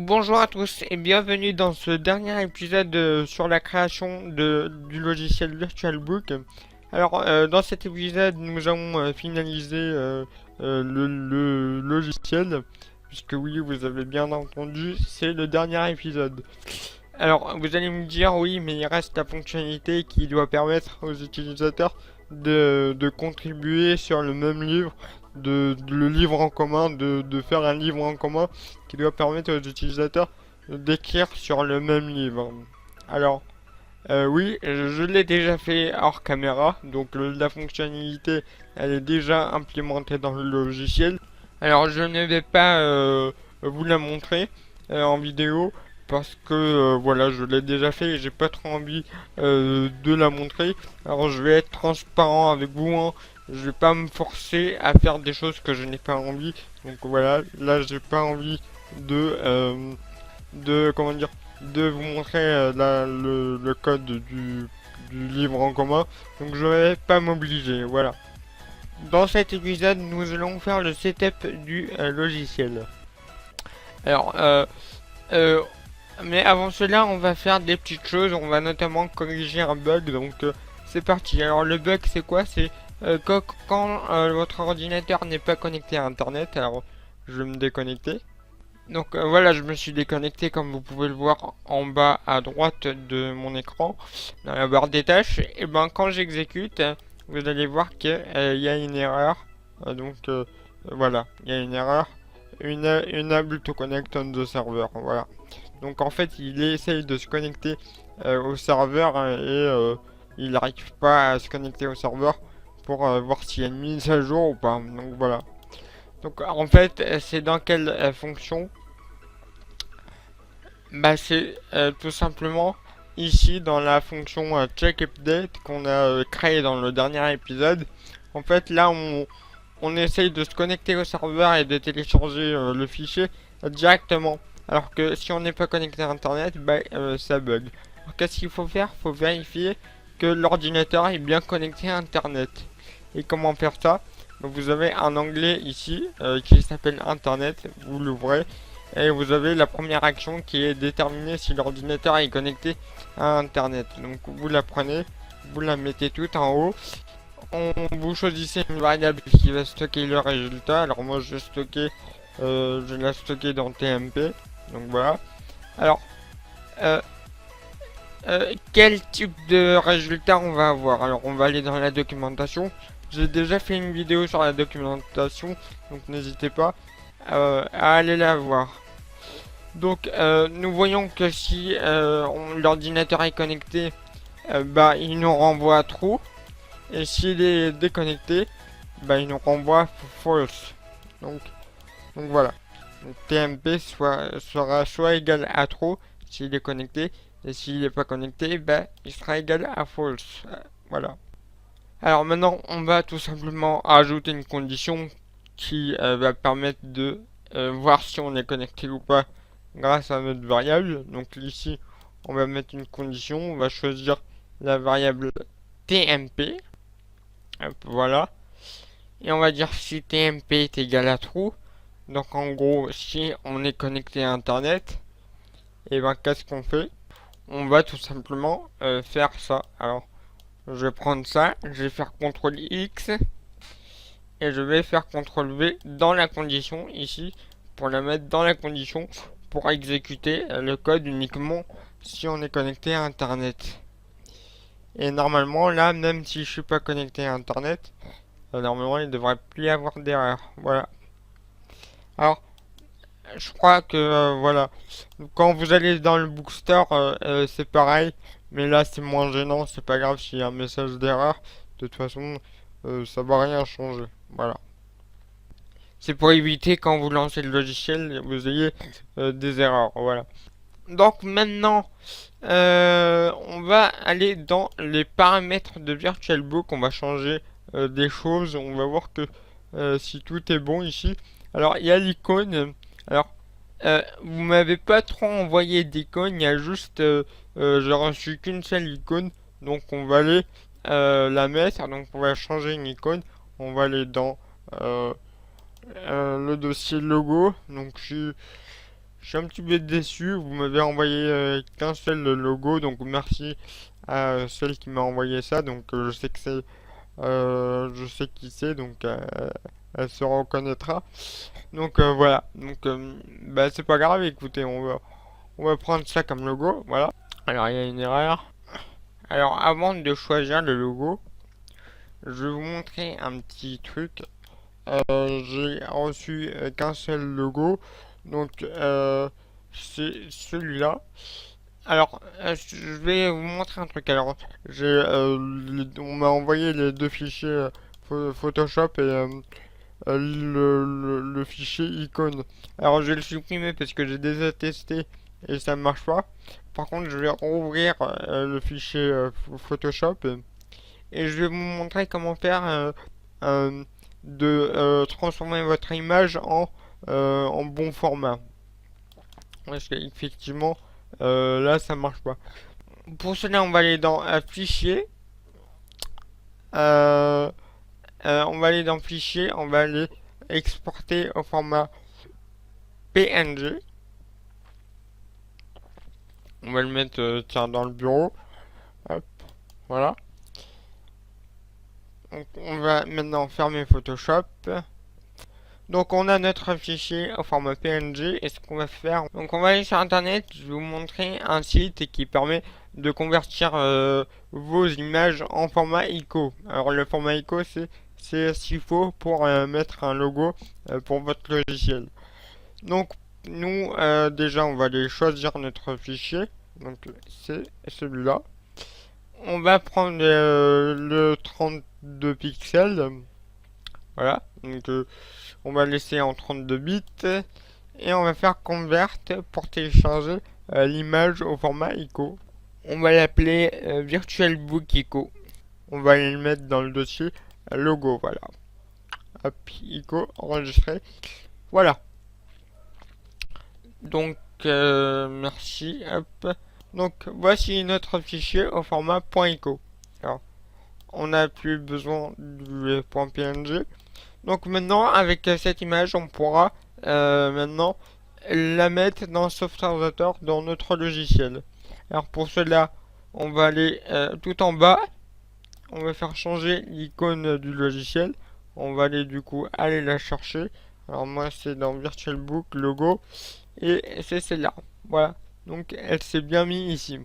Bonjour à tous et bienvenue dans ce dernier épisode sur la création du logiciel VirtualBook. Alors, dans cet épisode, nous allons finaliser le logiciel, puisque oui, vous avez bien entendu, c'est le dernier épisode. Alors, vous allez me dire, oui, mais il reste la fonctionnalité qui doit permettre aux utilisateurs de contribuer sur le même livre, le livre en commun, de faire un livre en commun qui doit permettre aux utilisateurs d'écrire sur le même livre. Alors, oui, je l'ai déjà fait hors caméra, donc la fonctionnalité, elle est déjà implémentée dans le logiciel. Alors, je ne vais pas vous la montrer en vidéo parce que voilà, je l'ai déjà fait et j'ai pas trop envie de la montrer. Alors, je vais être transparent avec vous, hein. Je vais pas me forcer à faire des choses que je n'ai pas envie. Donc voilà, là, j'ai pas envie de comment dire, de vous montrer le code du livre en commun. Donc je vais pas m'obliger, voilà. Dans cet épisode, nous allons faire le setup du logiciel. Alors, euh, mais avant cela, on va faire des petites choses. On va notamment corriger un bug. Donc, c'est parti. Alors, le bug, c'est quoi? C'est quand votre ordinateur n'est pas connecté à Internet. Alors, je vais me déconnecter. Donc voilà, je me suis déconnecté comme vous pouvez le voir en bas à droite de mon écran, dans la barre des tâches. Et ben quand j'exécute, vous allez voir qu'il y a une erreur. Voilà, il y a une erreur. Unable to connect on the server. Voilà. Donc en fait, il essaye de se connecter au serveur il n'arrive pas à se connecter au serveur pour voir s'il y a une mise à jour ou pas. Donc voilà. Donc en fait, c'est dans quelle fonction? Bah c'est tout simplement ici dans la fonction check update qu'on a créée dans le dernier épisode. En fait là on essaye de se connecter au serveur et de télécharger le fichier directement. Alors que si on n'est pas connecté à internet, bah ça bug. Alors qu'est-ce qu'il faut faire? Faut vérifier que l'ordinateur est bien connecté à internet. Et comment faire ça? Donc, vous avez un onglet ici qui s'appelle internet, vous l'ouvrez et vous avez la première action qui est déterminer si l'ordinateur est connecté à internet. Donc vous la prenez, vous la mettez tout en haut. Vous choisissez une variable qui va stocker le résultat. Alors moi je l'ai stocké dans TMP. Donc voilà. Alors euh, quel type de résultat on va avoir? Alors on va aller dans la documentation. J'ai déjà fait une vidéo sur la documentation, donc n'hésitez pas à aller la voir. Donc nous voyons que si l'ordinateur est connecté, bah il nous renvoie true. Et s'il est déconnecté, bah il nous renvoie false. Donc, donc voilà. Donc, TMP sera soit égal à true s'il est connecté. Et s'il n'est pas connecté, bah il sera égal à false. Voilà. Alors maintenant, on va tout simplement ajouter une condition qui va permettre de voir si on est connecté ou pas grâce à notre variable. Donc ici, on va mettre une condition, on va choisir la variable TMP. Hop, voilà. Et on va dire si TMP est égal à true. Donc en gros, si on est connecté à internet, et ben qu'est-ce qu'on fait? On va tout simplement faire ça. Alors, je vais prendre ça, je vais faire CTRL X et je vais faire CTRL V dans la condition ici pour la mettre dans la condition pour exécuter le code uniquement si on est connecté à internet. Et normalement là, même si je suis pas connecté à internet, normalement il devrait plus y avoir d'erreur. Voilà. Alors je crois que voilà, quand vous allez dans le bookstore c'est pareil, mais là c'est moins gênant, c'est pas grave s'il y a un message d'erreur. De toute façon ça va rien changer. Voilà. C'est pour éviter quand vous lancez le logiciel, vous ayez des erreurs. Voilà. Donc maintenant, on va aller dans les paramètres de VirtualBook. On va changer des choses. On va voir que si tout est bon ici. Alors il y a l'icône. Alors vous m'avez pas trop envoyé d'icône. Il y a juste, j'ai reçu qu'une seule icône. Donc on va aller la mettre. Donc on va changer une icône. On va aller dans le dossier logo. Donc Je suis un petit peu déçu, vous m'avez envoyé qu'un seul logo, donc merci à celle qui m'a envoyé ça, donc je sais que c'est, je sais qui c'est, donc elle se reconnaîtra. Donc voilà, donc bah c'est pas grave, écoutez, on va prendre ça comme logo, voilà. Alors il y a une erreur. Alors avant de choisir le logo, je vais vous montrer un petit truc. J'ai reçu qu'un seul logo, donc c'est celui-là. Alors, je vais vous montrer un truc. Alors, on m'a envoyé les deux fichiers Photoshop et le fichier icône. Alors, je vais le supprimer parce que j'ai déjà testé et ça ne marche pas. Par contre, je vais rouvrir le fichier Photoshop et je vais vous montrer comment faire euh, de transformer votre image en bon format. Parce qu'effectivement, là, ça marche pas. Pour cela, on va aller dans Fichier. Euh, on va aller dans Fichier. On va aller exporter au format PNG. On va le mettre tiens, dans le bureau. Hop, voilà. Donc, on va maintenant fermer Photoshop. Donc on a notre fichier au format PNG et ce qu'on va faire, donc on va aller sur internet, je vais vous montrer un site qui permet de convertir vos images en format ICO. Alors le format ICO c'est ce qu'il faut pour mettre un logo pour votre logiciel. Donc nous déjà on va aller choisir notre fichier, donc c'est celui-là. On va prendre le 32 pixels, voilà, donc on va laisser en 32 bits et on va faire convert pour télécharger l'image au format ICO. On va l'appeler VirtualBook ICO. On va aller le mettre dans le dossier logo, voilà. Hop, ICO, enregistré. Voilà. Donc, merci. Hop. Donc, voici notre fichier au format .ico. Alors, on n'a plus besoin du .png. Donc maintenant, avec cette image, on pourra maintenant la mettre dans SoftwareDator dans notre logiciel. Alors pour cela, on va aller tout en bas, on va faire changer l'icône du logiciel. On va aller du coup aller la chercher. Alors moi c'est dans VirtualBook logo et c'est celle-là. Voilà. Donc elle s'est bien mise ici.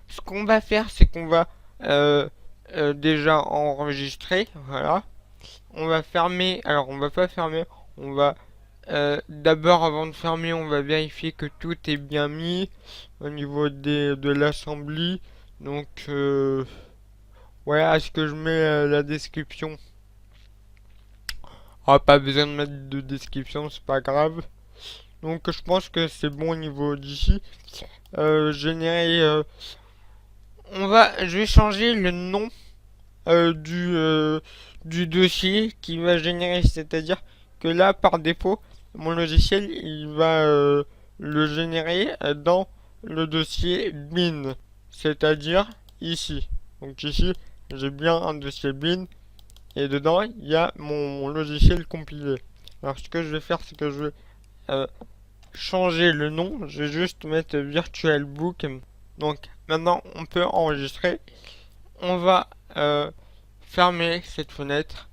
Ce qu'on va faire, c'est qu'on va déjà enregistrer. Voilà. On va fermer, alors on va pas fermer, on va d'abord avant de fermer on va vérifier que tout est bien mis au niveau de l'assembly. Donc voilà, est-ce que je mets la description? Ah, pas besoin de mettre de description, c'est pas grave. Donc je pense que c'est bon au niveau d'ici. Générer, je vais changer le nom du dossier qui va générer, c'est-à-dire que là par défaut mon logiciel il va le générer dans le dossier bin, c'est-à-dire ici. Donc ici j'ai bien un dossier bin et dedans il y a mon logiciel compilé. Alors ce que je vais faire c'est que je vais changer le nom, je vais juste mettre VirtualBook. Donc maintenant on peut enregistrer. On va fermer cette fenêtre.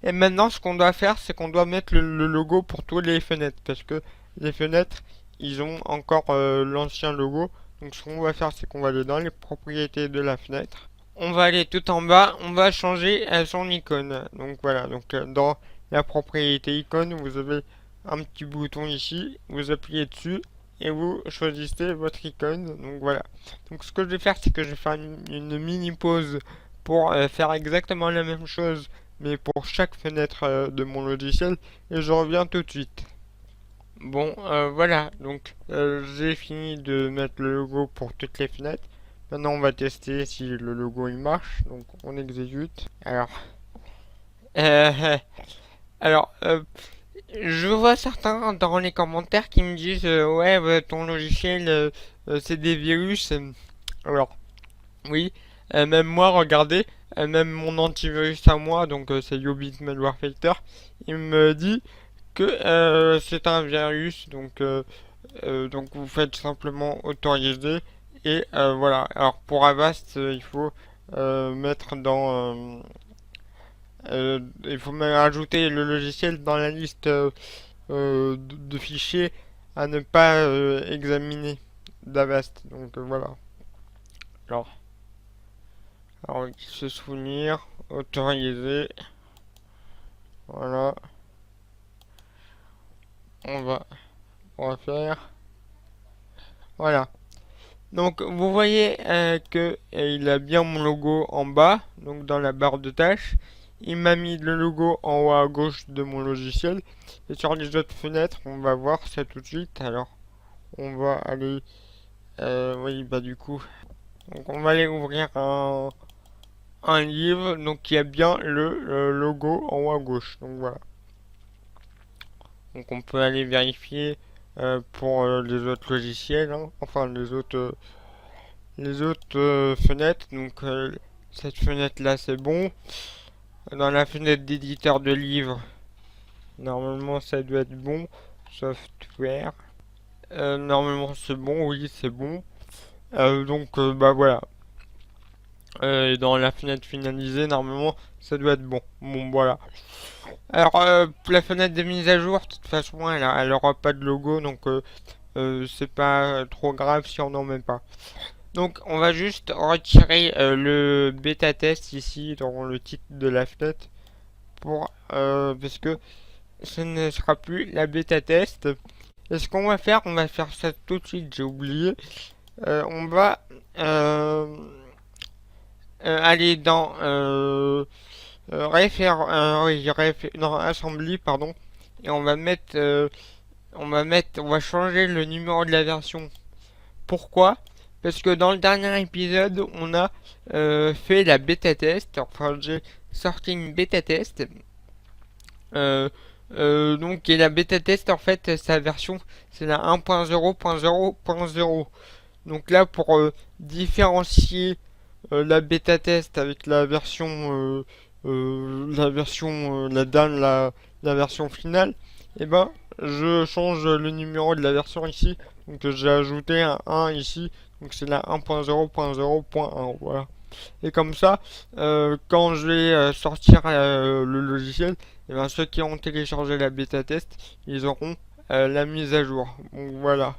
Et maintenant, ce qu'on doit faire, c'est qu'on doit mettre le logo pour toutes les fenêtres. Parce que les fenêtres, ils ont encore l'ancien logo. Donc ce qu'on va faire, c'est qu'on va aller dans les propriétés de la fenêtre. On va aller tout en bas, on va changer son icône. Donc voilà, donc dans la propriété icône, vous avez un petit bouton ici. Vous appuyez dessus et vous choisissez votre icône. Donc voilà. Donc ce que je vais faire, c'est que je vais faire une mini pause pour faire exactement la même chose, mais pour chaque fenêtre de mon logiciel, et je reviens tout de suite. Bon, voilà, donc j'ai fini de mettre le logo pour toutes les fenêtres. Maintenant, on va tester si le logo il marche. Donc, on exécute. Euh, alors, je vois certains dans les commentaires qui me disent ouais, ton logiciel c'est des virus. Alors, oui, même moi, regardez, même mon antivirus à moi, donc c'est Yobit Malware Fighter, il me dit que c'est un virus, donc Donc vous faites simplement autoriser et voilà. Alors pour Avast, il faut mettre dans il faut même ajouter le logiciel dans la liste de fichiers à ne pas examiner d'Avast. Donc voilà. Alors, alors se souvenir, autoriser, voilà. On va, on va faire, voilà. Donc vous voyez que il a bien mon logo en bas, donc dans la barre de tâches. Il m'a mis le logo en haut à gauche de mon logiciel. Et sur les autres fenêtres, on va voir ça tout de suite. Alors, on va aller, oui, bah du coup, donc on va aller ouvrir un livre, donc il y a bien le logo en haut à gauche. Donc voilà. Donc on peut aller vérifier pour les autres logiciels, hein, enfin les autres fenêtres. Donc cette fenêtre là c'est bon. Dans la fenêtre d'éditeur de livres, normalement ça doit être bon. Software. Normalement c'est bon, oui c'est bon. Donc bah voilà. Et dans la fenêtre finalisée, normalement ça doit être bon. Bon voilà. Alors la fenêtre de mise à jour, de toute façon elle aura pas de logo, donc c'est pas trop grave si on n'en met pas. Donc on va juste retirer le bêta test ici dans le titre de la fenêtre pour parce que ce ne sera plus la bêta test. Et ce qu'on va faire, on va faire ça tout de suite, j'ai oublié. On va aller dans dans Assembly, pardon, et on va changer le numéro de la version. Pourquoi? Parce que dans le dernier épisode, on a fait la bêta test. Enfin, j'ai sorti une bêta test. Euh, donc, et la bêta test, en fait, sa version, c'est la 1.0.0.0. Donc là, pour différencier la bêta test avec la version finale, et ben, je change le numéro de la version ici. Donc j'ai ajouté un 1 ici. Donc c'est la 1.0.0.1. Voilà. Et comme ça, quand je vais sortir le logiciel, et ben, ceux qui ont téléchargé la bêta test, ils auront la mise à jour. Donc voilà.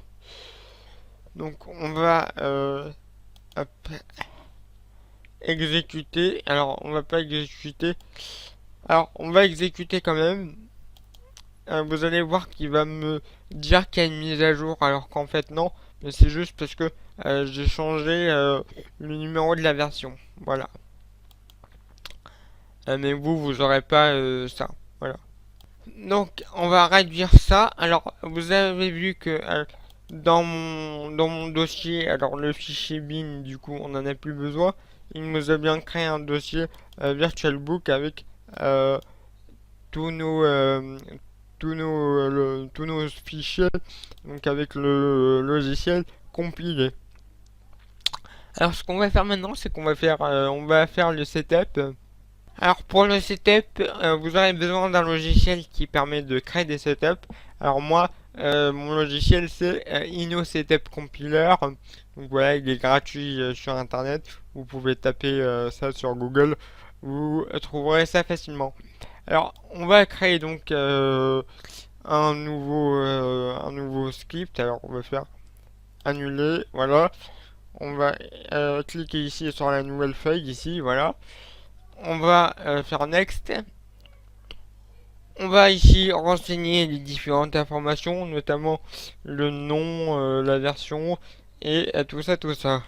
Donc on va hop, exécuter. Alors on va pas exécuter. Alors on va exécuter quand même. Vous allez voir qu'il va me dire qu'il y a une mise à jour alors qu'en fait non. Mais c'est juste parce que j'ai changé le numéro de la version. Voilà. Mais vous aurez pas ça. Voilà. Donc on va réduire ça. Alors vous avez vu que dans mon dossier, alors le fichier bin, du coup on n'en a plus besoin. Il nous a bien créé un dossier VirtualBook avec euh, tous nos tous nos fichiers, donc avec le logiciel compilé. Alors ce qu'on va faire maintenant, c'est on va faire le setup. Alors pour le setup, vous aurez besoin d'un logiciel qui permet de créer des setups. Alors moi, mon logiciel c'est Inno Setup Compiler. Donc voilà, il est gratuit sur internet. Vous pouvez taper ça sur Google, vous trouverez ça facilement. Alors on va créer donc un nouveau script. Alors on va faire annuler, voilà. On va cliquer ici sur la nouvelle feuille ici, voilà. On va faire next. On va ici renseigner les différentes informations, notamment le nom, la version et tout ça, tout ça.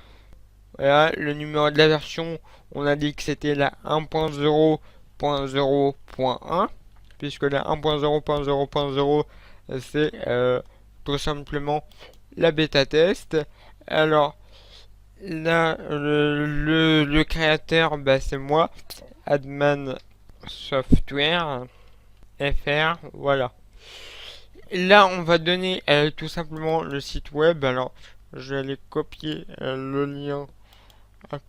Voilà, le numéro de la version, on a dit que c'était la 1.0.0.1, puisque la 1.0.0.0 c'est tout simplement la bêta test. Alors là, le créateur, bah, c'est moi, Adman Software FR, voilà. Là, on va donner tout simplement le site web. Alors, je vais aller copier le lien hop,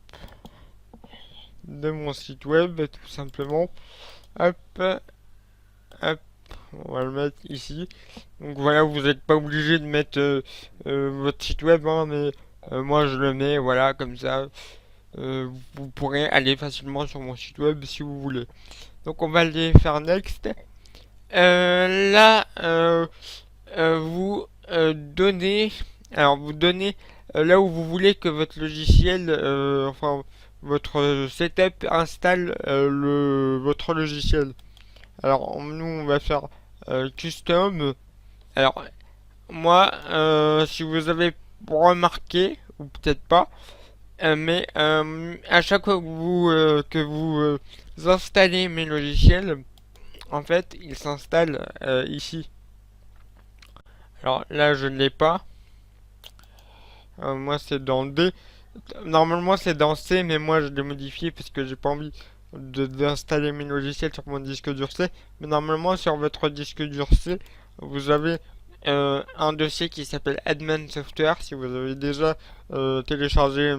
de mon site web, tout simplement. Hop, hop. On va le mettre ici. Donc voilà, vous n'êtes pas obligé de mettre votre site web, hein, mais moi je le mets, voilà, comme ça. Vous pourrez aller facilement sur mon site web si vous voulez. Donc on va aller faire next. Là, vous donnez, alors vous donnez là où vous voulez que votre logiciel, enfin votre setup installe votre logiciel. Alors nous on va faire custom. Alors moi, si vous avez remarqué ou peut-être pas, mais à chaque fois que vous installez mes logiciels, en fait, ils s'installent ici. Alors là, je ne l'ai pas. Moi, c'est dans D. Normalement, c'est dans C, mais moi, je l'ai modifié parce que j'ai pas envie d'installer mes logiciels sur mon disque dur C. Mais normalement, sur votre disque dur C, vous avez un dossier qui s'appelle Admin Software. Si vous avez déjà téléchargé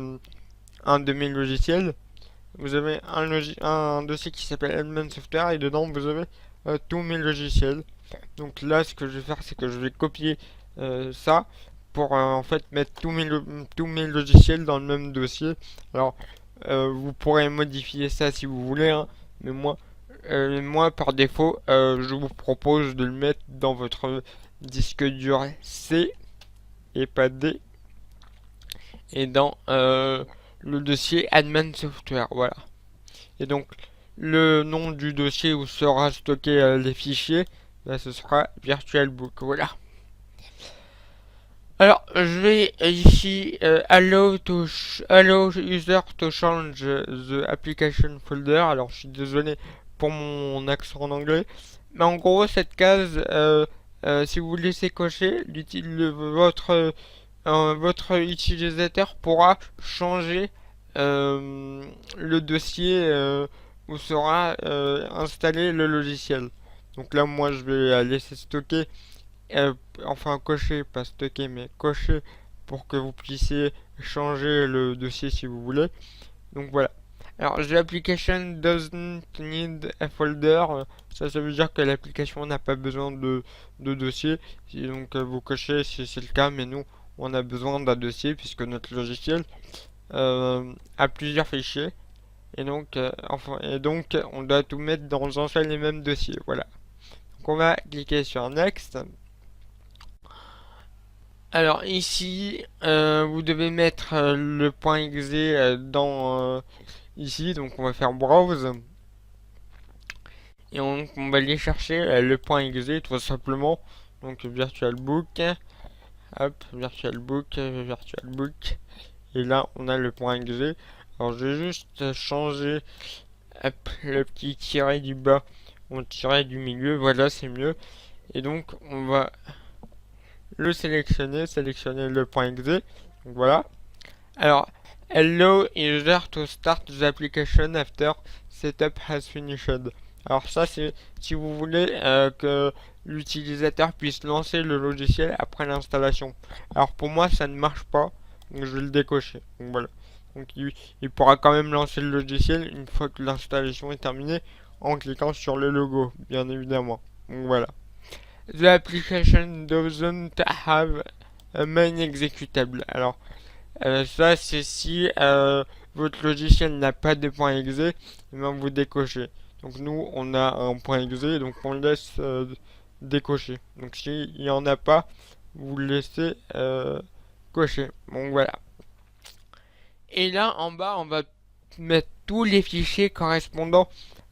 un de mes logiciels, vous avez un dossier qui s'appelle Admin Software et dedans, vous avez tous mes logiciels. Donc là, ce que je vais faire, c'est que je vais copier ça pour en fait mettre tous mes logiciels dans le même dossier. Alors, vous pourrez modifier ça si vous voulez, hein, mais moi par défaut, je vous propose de le mettre dans votre disque dur C et pas D, et dans le dossier Admin Software, voilà. Et donc, le nom du dossier où sera stocké les fichiers, bah, ce sera VirtualBook, voilà. Alors, je vais ici allow user to change the application folder. Alors, je suis désolé pour mon accent en anglais, mais en gros, cette case, si vous laissez cocher, votre utilisateur pourra changer le dossier où sera installé le logiciel. Donc là, moi, je vais laisser stocker, enfin cocher, pas stocker, mais cocher pour que vous puissiez changer le dossier si vous voulez. Donc voilà. Alors, the application doesn't need a folder. Ça veut dire que l'application n'a pas besoin de dossier. Donc, vous cochez si c'est le cas, mais nous, on a besoin d'un dossier puisque notre logiciel a plusieurs fichiers. Et donc, on doit tout mettre dans un seul et même dossier. Voilà. Donc, on va cliquer sur Next. Alors ici, vous devez mettre le point .exe dans ici, donc on va faire browse et on va aller chercher le point .exe tout simplement. Donc VirtualBook, hop, VirtualBook, et là on a le point .exe. Alors je vais juste changer, hop, le petit tiret du bas, on tiret du milieu, voilà c'est mieux. Et donc on va le sélectionner le point .exe, donc voilà. Alors, allow user to start the application after setup has finished. Alors ça, c'est si vous voulez que l'utilisateur puisse lancer le logiciel après l'installation. Alors pour moi, ça ne marche pas, donc je vais le décocher. Donc voilà. Donc il pourra quand même lancer le logiciel une fois que l'installation est terminée en cliquant sur le logo, bien évidemment. Donc voilà. The application doesn't have a main executable. Alors ça, c'est si votre logiciel n'a pas de point .exe, vous décochez. Donc nous, on a un point .exe, donc on laisse décocher. Donc s'il n'y en a pas, vous le laissez cocher. Bon, voilà. Et là, en bas, on va mettre tous les fichiers correspondant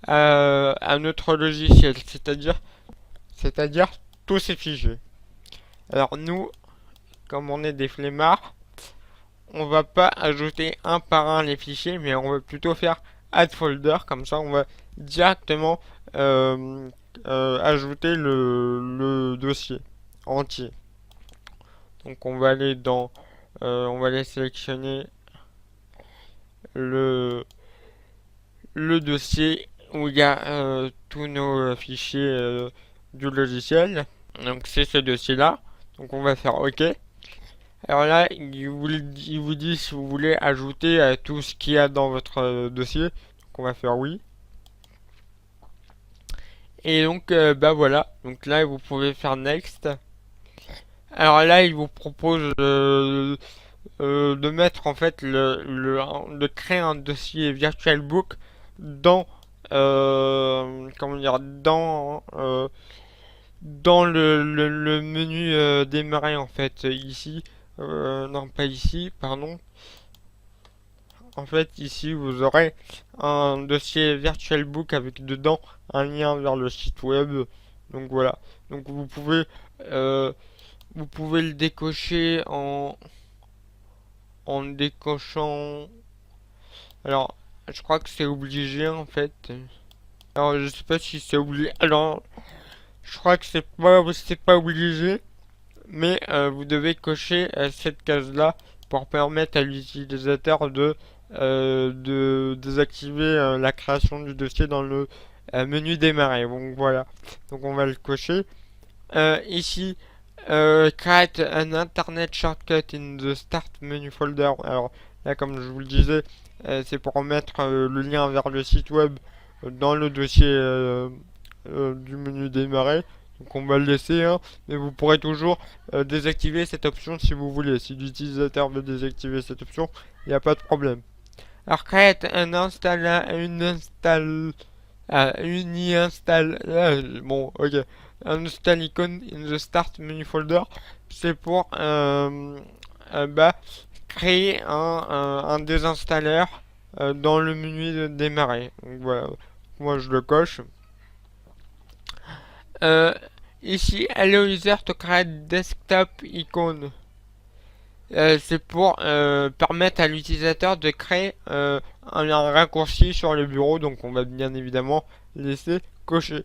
à notre logiciel, c'est-à-dire tous ces fichiers. Alors nous, comme on est des flemmards, on va pas ajouter un par un les fichiers, mais on va plutôt faire add folder, comme ça on va directement ajouter le dossier entier. Donc on va aller on va aller sélectionner le dossier où il y a tous nos fichiers du logiciel. Donc c'est ce dossier là. Donc on va faire OK. Alors là, il vous dit si vous voulez ajouter tout ce qu'il y a dans votre dossier. Donc on va faire oui. Et donc bah voilà, donc là vous pouvez faire next. Alors là il vous propose de mettre en fait de créer un dossier VirtualBook dans comment dire dans le menu démarrer en fait ici. Non, pas ici, pardon. En fait, ici, vous aurez un dossier VirtualBook avec dedans un lien vers le site web. Donc voilà. Donc euh, vous pouvez le décocher en décochant. Alors, je crois que c'est obligé en fait. Alors, je sais pas si c'est obligé. Alors, je crois que c'est pas obligé, mais vous devez cocher cette case-là pour permettre à l'utilisateur de désactiver la création du dossier dans le menu démarrer. Donc voilà, donc on va le cocher. Ici, create an internet shortcut in the start menu folder. Alors là, comme je vous le disais, c'est pour mettre le lien vers le site web dans le dossier du menu démarrer. Donc on va le laisser, hein, mais vous pourrez toujours désactiver cette option si vous voulez. Si l'utilisateur veut désactiver cette option, il n'y a pas de problème. Alors create un install, une install, une install, bon ok, un install icon in the start menu folder, c'est pour bah, créer un désinstalleur dans le menu de démarrer. Donc voilà, moi je le coche. Euh, Ici, allow user to create desktop icon. C'est pour permettre à l'utilisateur de créer un raccourci sur le bureau, donc on va bien évidemment laisser cocher.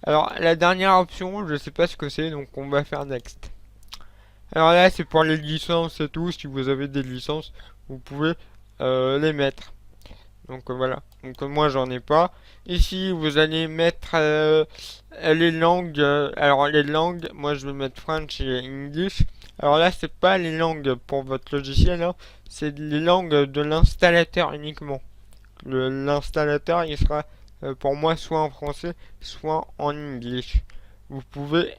Alors la dernière option, je sais pas ce que c'est, donc on va faire next. Alors là c'est pour les licences et tout, si vous avez des licences, vous pouvez les mettre. Donc voilà. Donc moi j'en ai pas. Ici vous allez mettre les langues. Alors les langues, moi je vais mettre French et English. Alors là c'est pas les langues pour votre logiciel, hein, c'est les langues de l'installateur uniquement. L'installateur il sera pour moi soit en français, soit en English. Vous pouvez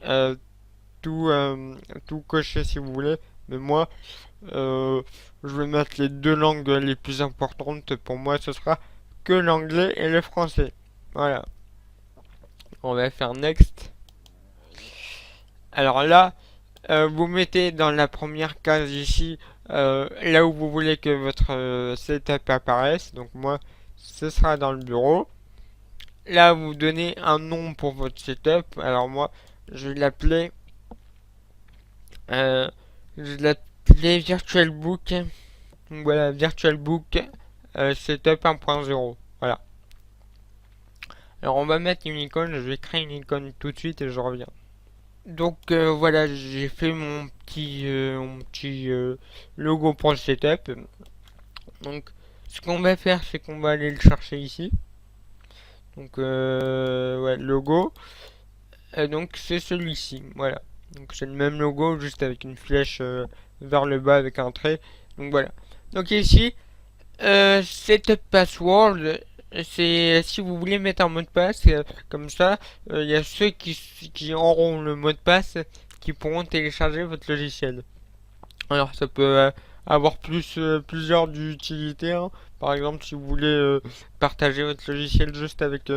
tout cocher si vous voulez, mais moi euh, je vais mettre les deux langues les plus importantes. Pour moi, ce sera que l'anglais et le français. Voilà. On va faire next. Alors là, vous mettez dans la première case ici là où vous voulez que votre setup apparaisse. Donc moi, ce sera dans le bureau. Là, vous donnez un nom pour votre setup. Alors moi, je vais l'appeler euh, VirtualBook. Donc voilà, VirtualBook Setup 1.0. Voilà. Alors on va mettre une icône, je vais créer une icône tout de suite et je reviens. Donc voilà, j'ai fait mon petit logo pour le setup. Donc ce qu'on va faire, c'est qu'on va aller le chercher ici. Donc ouais, logo. Donc c'est celui-ci, voilà. Donc c'est le même logo, juste avec une flèche vers le bas avec un trait. Donc voilà. Donc ici, setup password, c'est si vous voulez mettre un mot de passe, comme ça, il y a ceux qui auront le mot de passe qui pourront télécharger votre logiciel. Alors ça peut avoir plusieurs d'utilités, hein. Par exemple, si vous voulez partager votre logiciel juste avec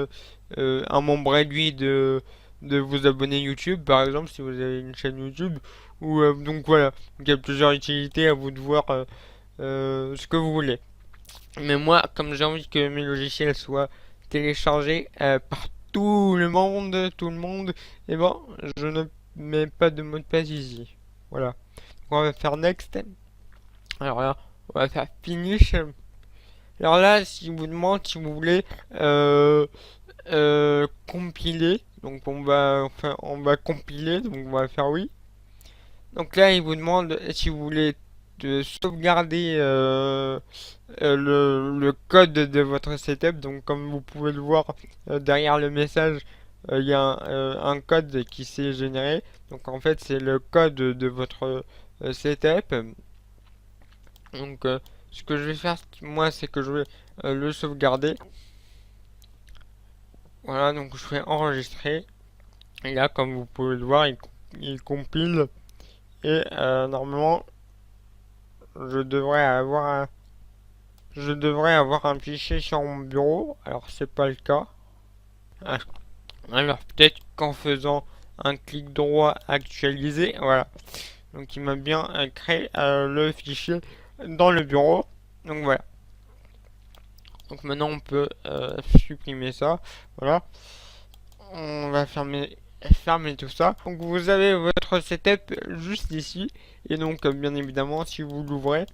un membre réduit de vos abonnés YouTube, par exemple, si vous avez une chaîne YouTube, ou donc voilà, il y a plusieurs utilités, à vous de voir ce que vous voulez. Mais moi, comme j'ai envie que mes logiciels soient téléchargés par tout le monde, et bon, je ne mets pas de mot de passe ici. Voilà. Donc on va faire next. Alors là, on va faire finish. Alors là, si vous demande si vous voulez compiler, donc on va compiler, donc on va faire oui. Donc là, il vous demande si vous voulez de sauvegarder le code de votre setup. Donc comme vous pouvez le voir derrière le message, il y a un code qui s'est généré. Donc en fait, c'est le code de votre setup. Donc ce que je vais faire moi, c'est que je vais le sauvegarder. Voilà, donc je fais enregistrer. Et là, comme vous pouvez le voir, il compile. Et normalement, je devrais avoir un fichier sur mon bureau. Alors, c'est pas le cas. Ah, alors, peut-être qu'en faisant un clic droit actualiser, voilà. Donc, il m'a bien créé le fichier dans le bureau. Donc, voilà. Donc, maintenant, on peut supprimer ça. Voilà. On va fermer tout ça. Donc vous avez votre setup juste ici. Et donc bien évidemment si vous l'ouvrez,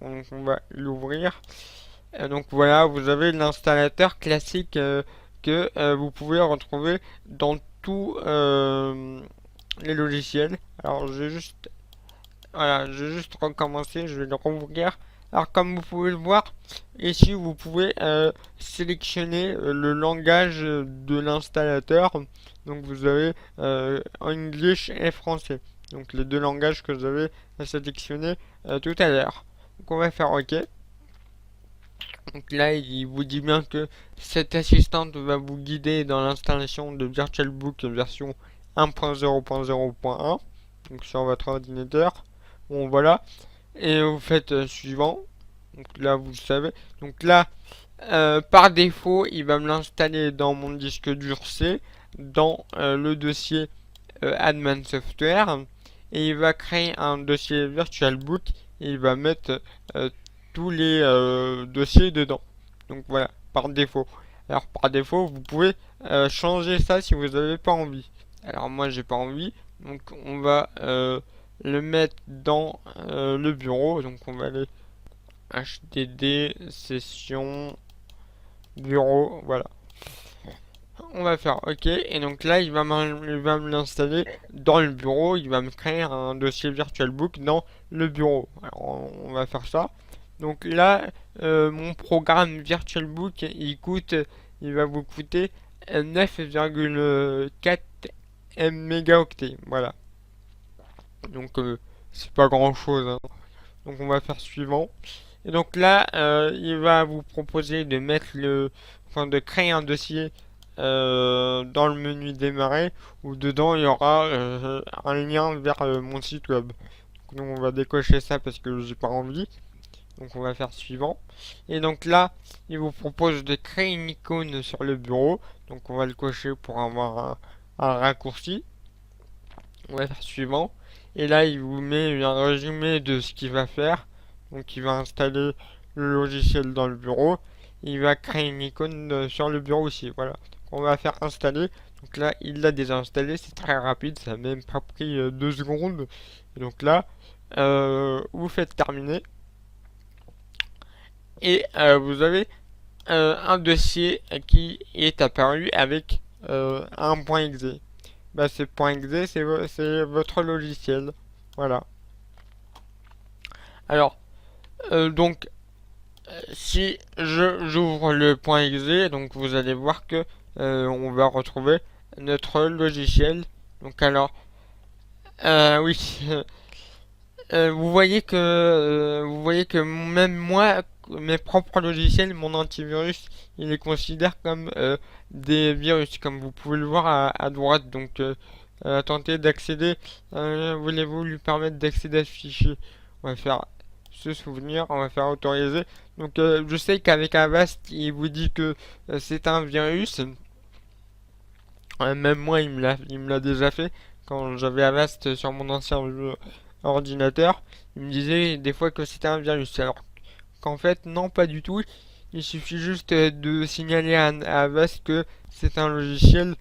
donc on va l'ouvrir. Donc voilà, vous avez l'installateur classique que vous pouvez retrouver dans tous les logiciels. Alors je vais juste recommencer, je vais le rouvrir. Alors comme vous pouvez le voir, ici vous pouvez sélectionner le langage de l'installateur. Donc vous avez English et français. Donc les deux langages que vous avez sélectionnés tout à l'heure. Donc on va faire OK. Donc là il vous dit bien que cette assistante va vous guider dans l'installation de VirtualBook version 1.0.0.1. Donc sur votre ordinateur. Bon voilà. Et vous faites suivant. Donc là vous le savez. Donc là par défaut il va me l'installer dans mon disque dur C, dans le dossier Admin Software, et il va créer un dossier VirtualBook et il va mettre tous les dossiers dedans. Donc voilà, par défaut. Alors par défaut vous pouvez changer ça si vous n'avez pas envie. Alors moi j'ai pas envie, donc on va le mettre dans le bureau. Donc on va aller HDD session bureau, voilà. On va faire OK, et donc là il va me l'installer dans le bureau. Il va me créer un dossier VirtualBook dans le bureau. Alors on va faire ça. Donc là mon programme VirtualBook il va vous coûter 9,4 mégaoctets, voilà. Donc c'est pas grand chose, hein. Donc on va faire suivant. Et donc là, il va vous proposer de de créer un dossier dans le menu démarrer, où dedans il y aura un lien vers mon site web. Donc on va décocher ça parce que j'ai pas envie. Donc on va faire suivant. Et donc là, il vous propose de créer une icône sur le bureau. Donc on va le cocher pour avoir un raccourci. On va faire suivant. Et là, il vous met un résumé de ce qu'il va faire. Donc il va installer le logiciel dans le bureau. Il va créer une icône sur le bureau aussi. Voilà. On va faire installer. Donc là, il l'a déjà installé. C'est très rapide. Ça n'a même pas pris 2 secondes. Et donc là, vous faites terminer. Et vous avez un dossier qui est apparu avec un point .exe. Bah, ce point .exe, c'est votre logiciel. Voilà. Alors, donc, si j'ouvre le point .exe, donc vous allez voir que on va retrouver notre logiciel. Donc alors, oui, vous voyez que même moi, mes propres logiciels, mon antivirus, il les considère comme des virus, comme vous pouvez le voir à droite. Donc, tentez d'accéder. Voulez-vous lui permettre d'accéder à ce fichier? On va faire se souvenir, on va faire autoriser. Donc, je sais qu'avec Avast, il vous dit que c'est un virus. Même moi, il me l'a déjà fait quand j'avais Avast sur mon ancien ordinateur. Il me disait des fois que c'était un virus. Alors qu'en fait, non, pas du tout. Il suffit juste de signaler à Avast que c'est un logiciel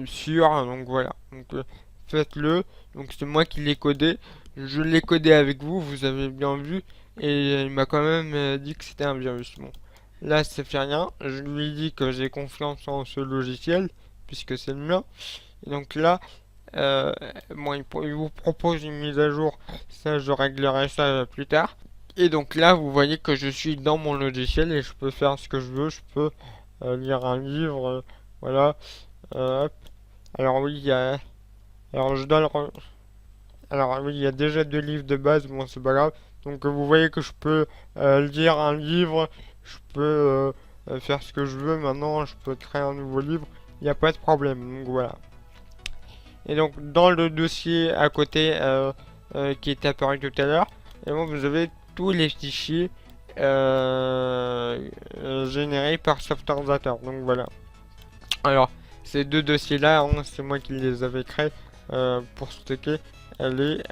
sûr. Donc voilà. Donc faites-le. Donc c'est moi qui l'ai codé. Je l'ai codé avec vous, vous avez bien vu. Et il m'a quand même dit que c'était un virus. Bon. Là, ça fait rien. Je lui dis que j'ai confiance en ce logiciel, puisque c'est le mien. Et donc là, bon, il vous propose une mise à jour. Ça, je réglerai ça plus tard. Et donc là, vous voyez que je suis dans mon logiciel et je peux faire ce que je veux. Je peux lire un livre. Voilà. Hop. Alors oui, il y a... Alors je dois le... Alors oui, il y a déjà 2 livres de base. Bon, c'est pas grave. Donc vous voyez que je peux lire un livre. Je peux faire ce que je veux. Maintenant, je peux créer un nouveau livre, il n'y a pas de problème. Donc voilà. Et donc dans le dossier à côté qui est apparu tout à l'heure, et bon, vous avez tous les fichiers générés par Software. Donc voilà. Alors ces deux dossiers là, hein, c'est moi qui les avais créés pour stocker les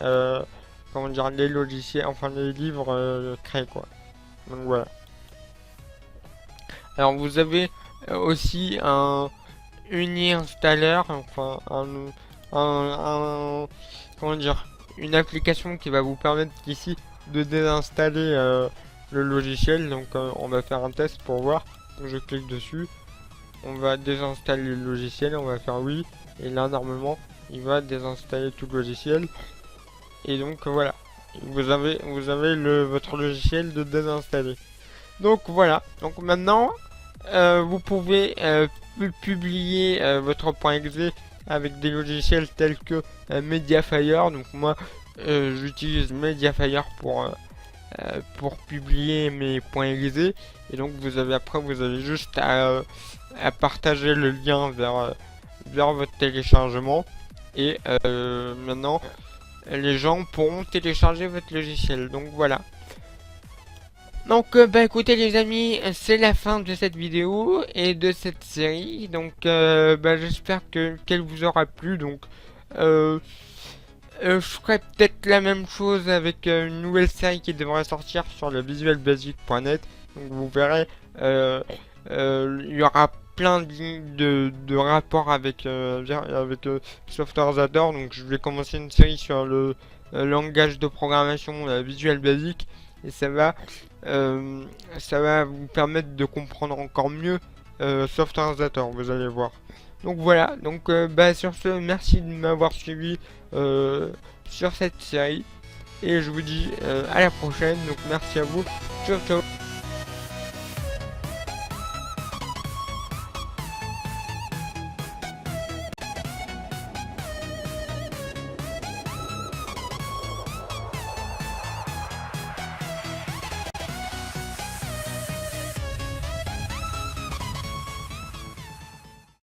comment dire, les logiciels, enfin les livres créés quoi. Donc voilà. Alors vous avez aussi un uni-installeur, enfin comment dire, une application qui va vous permettre ici de désinstaller le logiciel. Donc on va faire un test pour voir. Donc, je clique dessus, on va désinstaller le logiciel, on va faire oui, et là normalement il va désinstaller tout le logiciel. Et donc voilà, vous avez votre logiciel de désinstaller. Donc voilà, donc maintenant vous pouvez publier votre .exe avec des logiciels tels que Mediafire. Donc moi j'utilise Mediafire pour publier mes .exe, et donc vous avez juste à partager le lien vers votre téléchargement, et maintenant les gens pourront télécharger votre logiciel. Donc voilà. Donc bah écoutez les amis, c'est la fin de cette vidéo et de cette série. Donc bah, j'espère qu'elle vous aura plu. Donc je ferai peut-être la même chose avec une nouvelle série qui devrait sortir sur le visualbasic.net. Donc vous verrez, il y aura plein de rapports avec Software. Donc je vais commencer une série sur le langage de programmation Visual Basic, et ça va vous permettre de comprendre encore mieux Software, vous allez voir. Donc voilà, donc bah, sur ce, merci de m'avoir suivi sur cette série, et je vous dis à la prochaine. Donc merci à vous, ciao ciao.